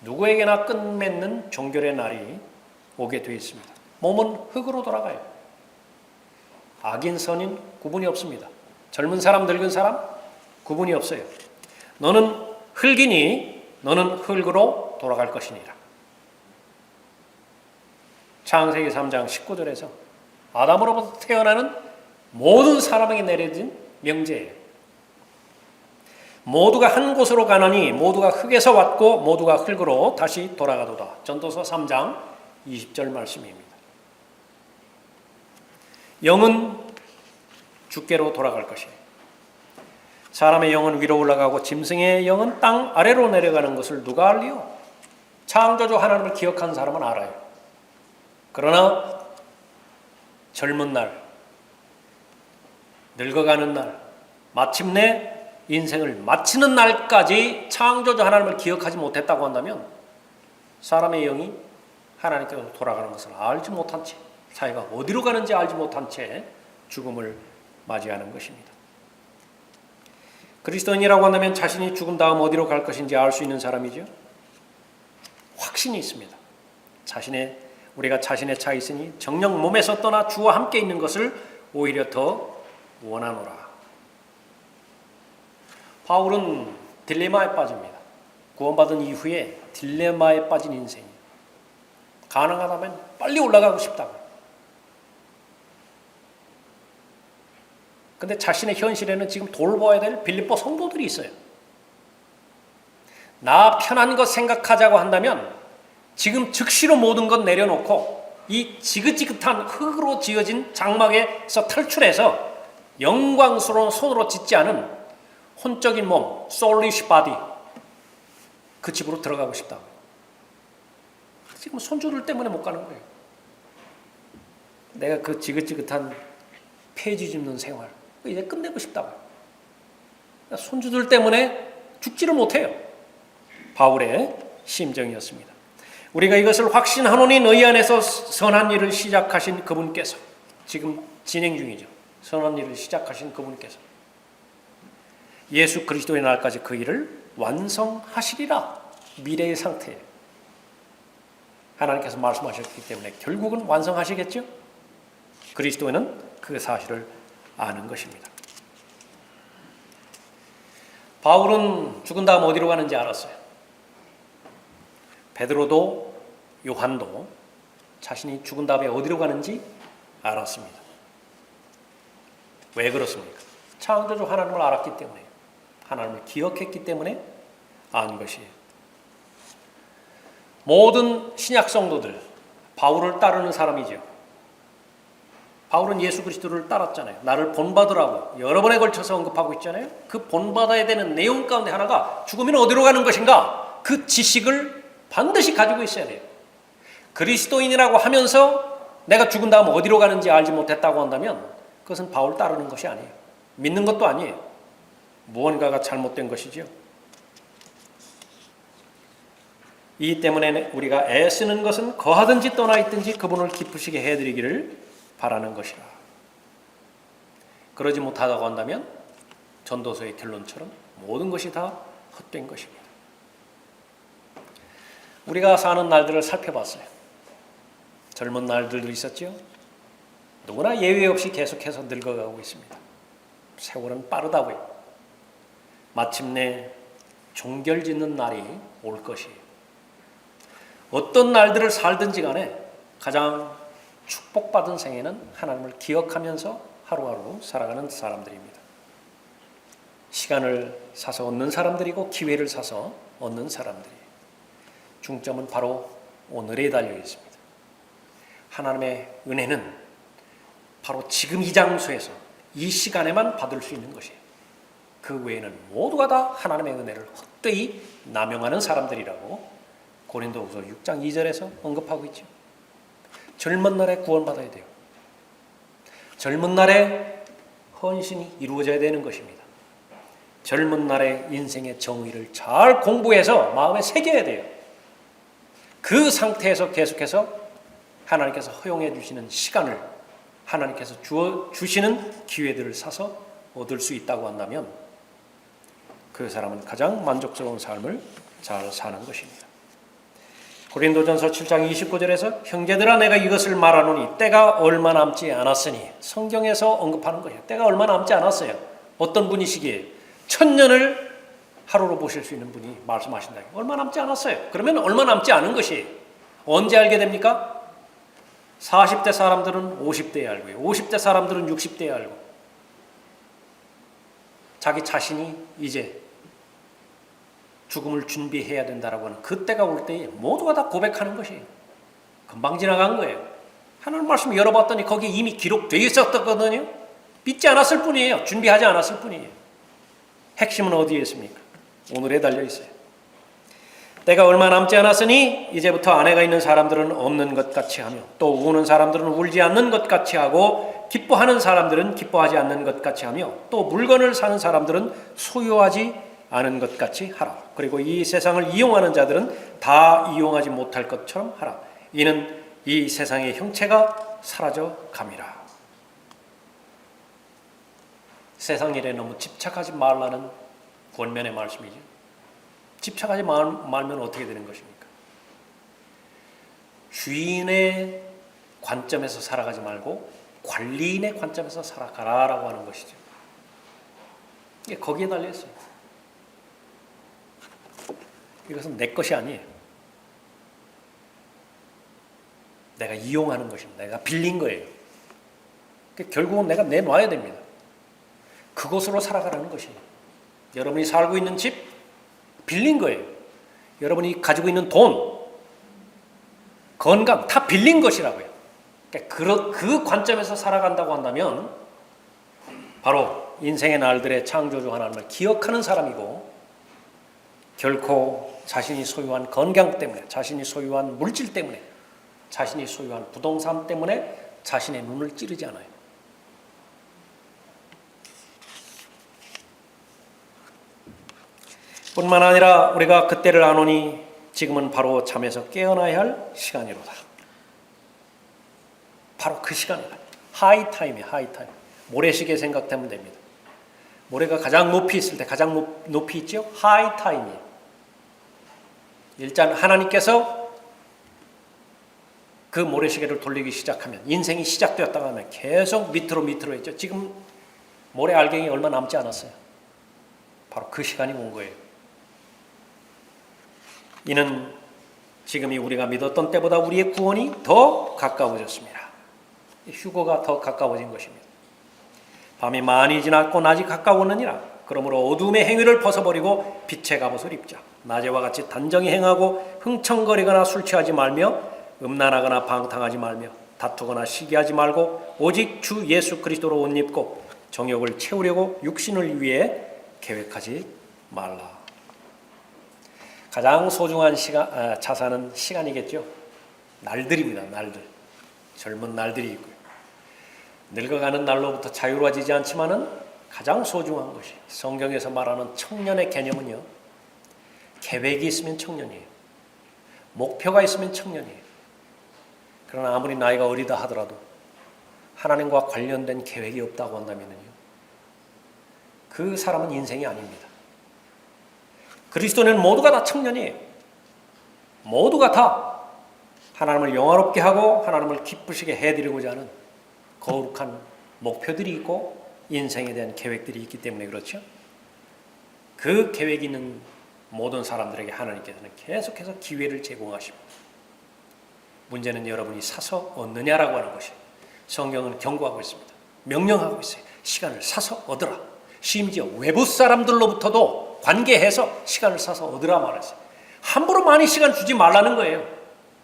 누구에게나 끝맺는 종결의 날이 오게 되어 있습니다. 몸은 흙으로 돌아가요. 악인 선인 구분이 없습니다. 젊은 사람 늙은 사람 구분이 없어요. 너는 흙이니 너는 흙으로 돌아갈 것이니라. 창세기 3장 19절에서 아담으로부터 태어나는 모든 사람에게 내려진 명제예요. 모두가 한 곳으로 가느니 모두가 흙에서 왔고 모두가 흙으로 다시 돌아가도다. 전도서 3장 20절 말씀입니다. 영은 주께로 돌아갈 것이에요. 사람의 영은 위로 올라가고 짐승의 영은 땅 아래로 내려가는 것을 누가 알리요? 창조주 하나님을 기억한 사람은 알아요. 그러나 젊은 날, 늙어가는 날, 마침내 인생을 마치는 날까지 창조주 하나님을 기억하지 못했다고 한다면 사람의 영이 하나님께로 돌아가는 것을 알지 못한 채, 사회가 어디로 가는지 알지 못한 채 죽음을 맞이하는 것입니다. 그리스도인이라고 한다면 자신이 죽은 다음 어디로 갈 것인지 알 수 있는 사람이죠. 확신이 있습니다. 우리가 자신의 차 있으니 정녕 몸에서 떠나 주와 함께 있는 것을 오히려 더 원하노라. 바울은 딜레마에 빠집니다. 구원받은 이후에 딜레마에 빠진 인생이에요. 가능하다면 빨리 올라가고 싶다고. 근데 자신의 현실에는 지금 돌봐야 될 빌립보 성도들이 있어요. 나 편한 것 생각하자고 한다면 지금 즉시로 모든 것 내려놓고 이 지긋지긋한 흙으로 지어진 장막에서 탈출해서 영광스러운 손으로 짓지 않은 혼적인 몸, soulish body, 그 집으로 들어가고 싶다고. 지금 손주들 때문에 못 가는 거예요. 내가 그 지긋지긋한 폐지 짚는 생활 이제 끝내고 싶다고. 손주들 때문에 죽지를 못해요. 바울의 심정이었습니다. 우리가 이것을 확신하노니 너희 안에서 선한 일을 시작하신 그분께서, 지금 진행 중이죠. 선한 일을 시작하신 그분께서 예수 그리스도의 날까지 그 일을 완성하시리라. 미래의 상태예요. 하나님께서 말씀하셨기 때문에 결국은 완성하시겠죠. 그리스도인은 그 사실을 아는 것입니다. 바울은 죽은 다음 어디로 가는지 알았어요. 베드로도 요한도 자신이 죽은 다음에 어디로 가는지 알았습니다. 왜 그렇습니까? 창조주 하나님을 알았기 때문에, 하나님을 기억했기 때문에 안 것이에요. 모든 신약 성도들 바울을 따르는 사람이죠. 바울은 예수 그리스도를 따랐잖아요. 나를 본받으라고 여러 번에 걸쳐서 언급하고 있잖아요. 그 본받아야 되는 내용 가운데 하나가 죽으면 어디로 가는 것인가? 그 지식을 반드시 가지고 있어야 돼요. 그리스도인이라고 하면서 내가 죽은 다음 어디로 가는지 알지 못했다고 한다면 그것은 바울 따르는 것이 아니에요. 믿는 것도 아니에요. 무언가가 잘못된 것이죠. 이 때문에 우리가 애쓰는 것은 거하든지 떠나 있든지 그분을 기쁘시게 해드리기를 바라는 것이라. 그러지 못하다고 한다면 전도서의 결론처럼 모든 것이 다 헛된 것입니다. 우리가 사는 날들을 살펴봤어요. 젊은 날들도 있었죠. 누구나 예외 없이 계속해서 늙어가고 있습니다. 세월은 빠르다고요. 마침내 종결짓는 날이 올 것이에요. 어떤 날들을 살든지 간에 가장 축복받은 생애는 하나님을 기억하면서 하루하루 살아가는 사람들입니다. 시간을 사서 얻는 사람들이고 기회를 사서 얻는 사람들이에요. 중점은 바로 오늘에 달려 있습니다. 하나님의 은혜는 바로 지금 이 장소에서 이 시간에만 받을 수 있는 것이에요. 그 외에는 모두가 다 하나님의 은혜를 헛되이 남용하는 사람들이라고 고린도후서 6장 2절에서 언급하고 있죠. 젊은 날에 구원받아야 돼요. 젊은 날에 헌신이 이루어져야 되는 것입니다. 젊은 날에 인생의 정의를 잘 공부해서 마음에 새겨야 돼요. 그 상태에서 계속해서 하나님께서 허용해 주시는 시간을, 하나님께서 주시는 기회들을 사서 얻을 수 있다고 한다면 그 사람은 가장 만족스러운 삶을 잘 사는 것입니다. 고린도전서 7장 29절에서 형제들아 내가 이것을 말하노니 때가 얼마 남지 않았으니, 성경에서 언급하는 거예요. 때가 얼마 남지 않았어요. 어떤 분이시기에 천년을 하루로 보실 수 있는 분이 말씀하신다. 얼마 남지 않았어요. 그러면 얼마 남지 않은 것이 언제 알게 됩니까? 40대 사람들은 50대에 알고요. 50대 사람들은 60대에 알고 자기 자신이 이제 죽음을 준비해야 된다라고 하는 그때가 올 때에 모두가 다 고백하는 것이에요. 금방 지나간 거예요. 하나님 말씀 열어봤더니 거기에 이미 기록되어 있었거든요. 믿지 않았을 뿐이에요. 준비하지 않았을 뿐이에요. 핵심은 어디에 있습니까? 오늘에 달려 있어요. 때가 얼마 남지 않았으니 이제부터 아내가 있는 사람들은 없는 것 같이 하며 또 우는 사람들은 울지 않는 것 같이 하고 기뻐하는 사람들은 기뻐하지 않는 것 같이 하며 또 물건을 사는 사람들은 소유하지 않은 것 같이 하라. 그리고 이 세상을 이용하는 자들은 다 이용하지 못할 것처럼 하라. 이는 이 세상의 형체가 사라져 감이라. 세상 일에 너무 집착하지 말라는 권면의 말씀이죠. 집착하지 말면 어떻게 되는 것입니까? 주인의 관점에서 살아가지 말고 관리인의 관점에서 살아가라라고 하는 것이죠. 이게 거기에 달려있어요. 이것은 내 것이 아니에요. 내가 이용하는 것입니다. 내가 빌린 거예요. 결국은 내가 내놔야 됩니다. 그것으로 살아가라는 것이에요. 여러분이 살고 있는 집 빌린 거예요. 여러분이 가지고 있는 돈, 건강 다 빌린 것이라고요. 그러니까 그 관점에서 살아간다고 한다면 바로 인생의 날들의 창조주 하나님을 기억하는 사람이고 결코 자신이 소유한 건강 때문에, 자신이 소유한 물질 때문에, 자신이 소유한 부동산 때문에 자신의 눈을 찌르지 않아요. 뿐만 아니라 우리가 그때를 아노니 지금은 바로 잠에서 깨어나야 할 시간이로다. 바로 그 시간이다. 하이타임이에요. 하이타임. 모래시계 생각하면 됩니다. 모래가 가장 높이 있을 때 가장 높이 있죠. 하이타임이에요. 일단 하나님께서 그 모래시계를 돌리기 시작하면 인생이 시작되었다고 하면 계속 밑으로 있죠. 지금 모래 알갱이 얼마 남지 않았어요. 바로 그 시간이 온 거예요. 이는 지금이 우리가 믿었던 때보다 우리의 구원이 더 가까워졌습니다. 휴거가 더 가까워진 것입니다. 밤이 많이 지났고 낮이 가까웠느니라. 그러므로 어둠의 행위를 벗어버리고 빛의 갑옷을 입자. 낮에와 같이 단정히 행하고 흥청거리거나 술 취하지 말며 음란하거나 방탕하지 말며 다투거나 시기하지 말고 오직 주 예수 그리스도로 옷 입고 정욕을 채우려고 육신을 위해 계획하지 말라. 가장 소중한 자산은 시간이겠죠. 날들입니다. 날들. 젊은 날들이 있고요. 늙어가는 날로부터 자유로워지지 않지만은 가장 소중한 것이 성경에서 말하는 청년의 개념은요. 계획이 있으면 청년이에요. 목표가 있으면 청년이에요. 그러나 아무리 나이가 어리다 하더라도 하나님과 관련된 계획이 없다고 한다면요. 그 사람은 인생이 아닙니다. 그리스도는 모두가 다 청년이에요. 모두가 다 하나님을 영화롭게 하고 하나님을 기쁘시게 해드리고자 하는 거룩한 목표들이 있고 인생에 대한 계획들이 있기 때문에 그렇죠. 그 계획이 있는 모든 사람들에게 하나님께서는 계속해서 기회를 제공하십니다. 문제는 여러분이 사서 얻느냐라고 하는 것이 성경은 경고하고 있습니다. 명령하고 있어요. 시간을 사서 얻으라. 심지어 외부 사람들로부터도 관계해서 시간을 사서 얻으라 말했어요. 함부로 많이 시간 주지 말라는 거예요.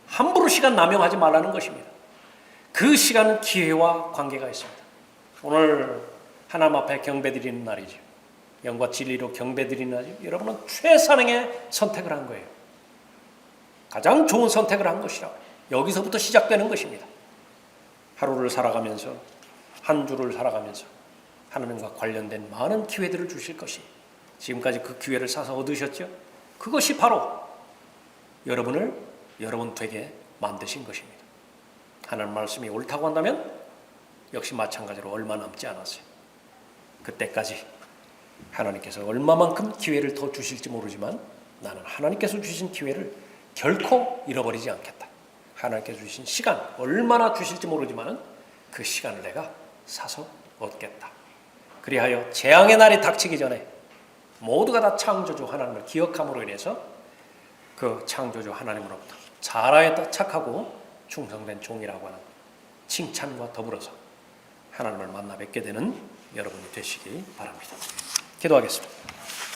함부로 시간 남용하지 말라는 것입니다. 그 시간은 기회와 관계가 있습니다. 오늘 하나님 앞에 경배드리는 날이죠. 영과 진리로 경배드리는 날이죠. 여러분은 최선의 선택을 한 거예요. 가장 좋은 선택을 한 것이라고. 여기서부터 시작되는 것입니다. 하루를 살아가면서 한 주를 살아가면서 하나님과 관련된 많은 기회들을 주실 것이 지금까지 그 기회를 사서 얻으셨죠? 그것이 바로 여러분을 여러분 되게 만드신 것입니다. 하나님 말씀이 옳다고 한다면 역시 마찬가지로 얼마 남지 않았어요. 그때까지 하나님께서 얼마만큼 기회를 더 주실지 모르지만 나는 하나님께서 주신 기회를 결코 잃어버리지 않겠다. 하나님께서 주신 시간 얼마나 주실지 모르지만 그 시간을 내가 사서 얻겠다. 그리하여 재앙의 날이 닥치기 전에 모두가 다 창조주 하나님을 기억함으로 인해서 그 창조주 하나님으로부터 잘하였다 착하고 충성된 종이라고 하는 칭찬과 더불어서 하나님을 만나 뵙게 되는 여러분이 되시기 바랍니다. 기도하겠습니다.